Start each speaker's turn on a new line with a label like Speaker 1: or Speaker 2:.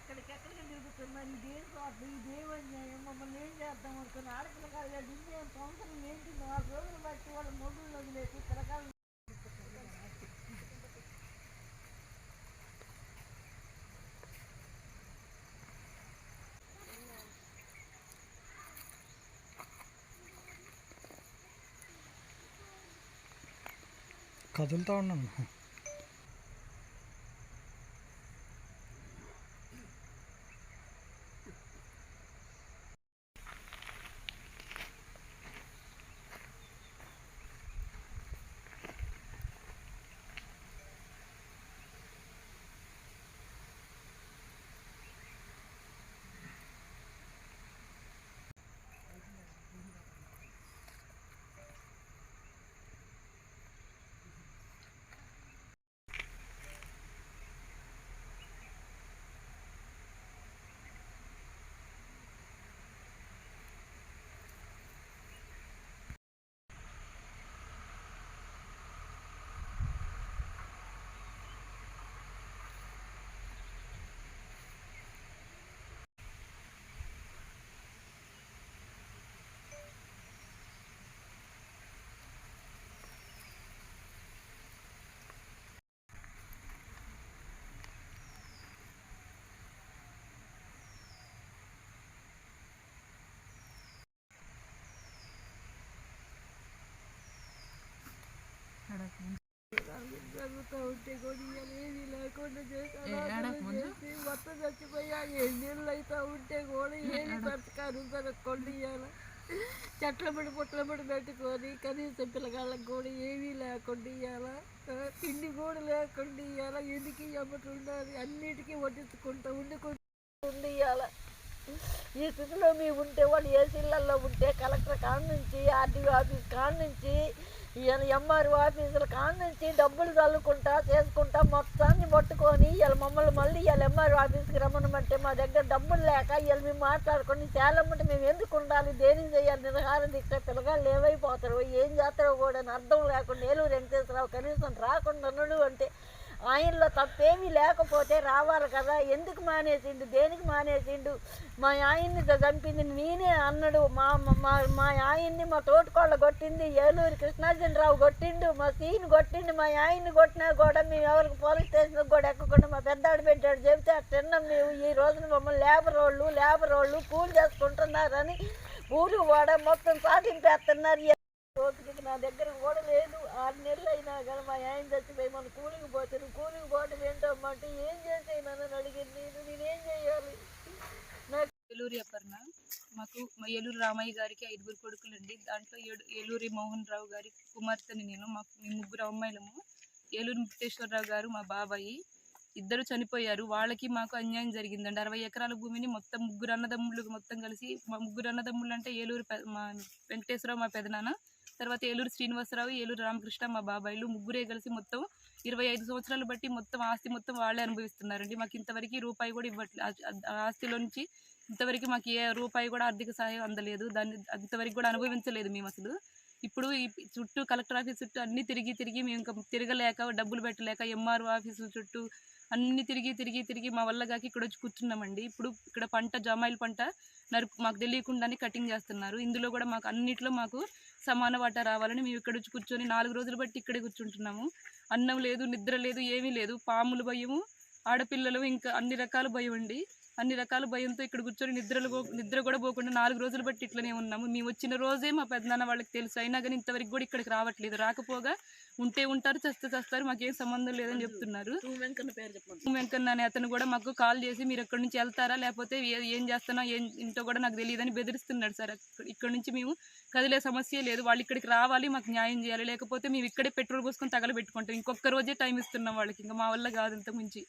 Speaker 1: ఎక్కడికెక్కడికి తిరుగుతున్నారు. ఇదేం స్వార్థం, ఇదేం అన్యాయం, మమ్మల్ని ఏం చేద్దాం అనుకున్న ఆడపిల్లకాయలు ఇన్ని సంవత్సరం ఏంటి 4 రోజులు బట్టి వాళ్ళ మొగుళ్ళు వదిలేసి పిల్లకాయలు
Speaker 2: కదులుతూ ఉన్నాను. జరుగుతూ ఉంటే కూడా ఏమీ లేకుండా చేసి మొత్తం చచ్చిపోయా 7 నెలలు అవుతూ ఉంటే కూడా ఏమి బ్రతకారు జరగకుండా ఇవ్వాలి. చెట్లబడి పుట్లబడి పెట్టుకొని కనీసం పిల్లగాళ్ళకి కూడా ఏమీ లేకుండా ఇవ్వాలా, తిండి కూడా లేకుండా ఇవ్వాలా. ఎందుకు ఇవ్వబట్టి ఉండాలి, అన్నిటికీ వడ్డించుకుంటూ ఉండి ఇవ్వాలా. ఈ స్థితిలో మేము ఉంటే వాళ్ళు ఏసీళ్ళల్లో ఉంటే కలెక్టర్ కాడ నుంచి ఆర్డీఓ ఆఫీస్ కాడ నుంచి ఎంఆర్ఓ ఆఫీసుల కాడ నుంచి డబ్బులు చల్లుకుంటా చేసుకుంటా మొత్తాన్ని పట్టుకొని ఇలా మమ్మల్ని మళ్ళీ ఇలా ఎంఆర్ఓ ఆఫీస్కి రమ్మనమంటే మా దగ్గర డబ్బులు లేక ఇలా మేము మాట్లాడుకొని చాలమ్మంటే మేము ఎందుకు ఉండాలి, దేనికి చేయాలి, నిరహారం దీక్ష పిల్లగాళ్ళు ఏమైపోతారో ఏం చేస్తారో కూడా అర్థం లేకుండా ఏలూరు వెంకటేశ్వరరావు కనీసం రాకుండా అన్నాడు అంటే ఆయనలో తప్పేమీ లేకపోతే రావాలి కదా. ఎందుకు మానేసిండు, దేనికి మానేసిండు? మా ఆయన్ని చంపింది నేనే అన్నాడు. మా ఆయన్ని మా తోటకోళ్ళ కొట్టింది ఏలూరు కృష్ణార్జునరావు కొట్టిండు, మా సీని కొట్టిండు. మా ఆయన్ని కొట్టినా కూడా మేము ఎవరికి పోలీస్ స్టేషన్కి కూడా ఎక్కకుండా మా పెద్దాడు పెట్టాడు చెబితే తిన్నాం మేము. ఈ రోజున మమ్మల్ని లేబర్ వాళ్ళు కూలి చేసుకుంటున్నారని ఊరు వాడ మొత్తం సాధింపేస్తున్నారు. రోజుకి నా దగ్గర కూడా లేదు. 6 నెలలు అయినా కానీ మా ఆయన చచ్చిపోయి మన కూలికి పోతాను. కూలికి పోవడం ఏంటమ్మంటే ఏం చేసేయనని అడిగింది. నేనేం చేయాలి?
Speaker 3: ఏలూరి అపర్ణ. మాకు మా ఏలూరు రామయ్య గారికి 5 కొడుకులండి. దాంట్లో ఏలూరి మోహన్ రావు గారి కుమార్తెని నేను. మేము 3 అమ్మాయిలము. ఏలూరు ముక్తేశ్వరరావు గారు మా బాబాయి. ఇద్దరు చనిపోయారు. వాళ్ళకి మాకు అన్యాయం జరిగిందండి. 60 ఎకరాల భూమిని మొత్తం 3 అన్నదమ్ములు మొత్తం కలిసి, మా 3 అన్నదమ్ములు అంటే ఏలూరు మా వెంకటేశ్వరరావు మా పెదనాన్న, తర్వాత ఏలూరు శ్రీనివాసరావు, ఏలూరు రామకృష్ణ మా బాబాయిలు ముగ్గురే కలిసి మొత్తం 25 సంవత్సరాలు బట్టి మొత్తం ఆస్తి మొత్తం వాళ్ళే అనుభవిస్తున్నారండి. మాకు ఇంతవరకు రూపాయి కూడా ఇవ్వట్లేదు. ఆస్తిలో నుంచి ఇంతవరకు మాకు ఏ రూపాయి కూడా ఆర్థిక సహాయం అందలేదు. దాన్ని అంతవరకు కూడా అనుభవించలేదు మేము అసలు. ఇప్పుడు ఈ చుట్టూ కలెక్టర్ ఆఫీస్ చుట్టూ అన్నీ తిరిగి మేము ఇంకా తిరగలేక, డబ్బులు పెట్టలేక ఎంఆర్ఓ ఆఫీసుల చుట్టూ అన్నీ తిరిగి మా వల్ల కాక ఇక్కడ వచ్చి కూర్చున్నామండి. ఇప్పుడు ఇక్కడ పంట జామాయిల పంట మాకు తెలియకుండానే కటింగ్ చేస్తున్నారు. ఇందులో కూడా మాకు అన్నిట్లో మాకు సమాన వాటా రావాలని మేము ఇక్కడ వచ్చి కూర్చొని 4 రోజులు బట్టి ఇక్కడే కూర్చుంటున్నాము. అన్నం లేదు, నిద్ర లేదు, ఏమీ లేదు. పాములు భయము, ఆడపిల్లలు, ఇంకా అన్ని రకాల భయం అండి. అన్ని రకాల భయంతో ఇక్కడ కూర్చొని నిద్ర కూడా పోకుండా 4 రోజులు బట్టి ఇట్లనే ఉన్నాము. మేము వచ్చిన రోజే మా పెద్దనాన్న వాళ్ళకి తెలుసు, అయినా కానీ ఇంతవరకు కూడా ఇక్కడికి రావట్లేదు. రాకపోగా ఉంటే ఉంటారు, చస్తారు, మాకేం సంబంధం లేదని చెప్తున్నారు. వెంకన్న అనే అతను కూడా మాకు కాల్ చేసి మీరు ఎక్కడి నుంచి వెళ్తారా, లేకపోతే ఏం చేస్తానో ఏంటో కూడా నాకు తెలియదని బెదిరిస్తున్నాడు సార్. ఇక్కడ నుంచి మేము కదిలే సమస్య లేదు. వాళ్ళు ఇక్కడికి రావాలి, మాకు న్యాయం చేయాలి, లేకపోతే మేము ఇక్కడే పెట్రోల్ పోసుకొని తగలబెట్టుకుంటాం. ఇంకొక రోజే టైం ఇస్తున్నాం వాళ్ళకి. ఇంకా మా వల్ల కాదు ఇంతకు మించి.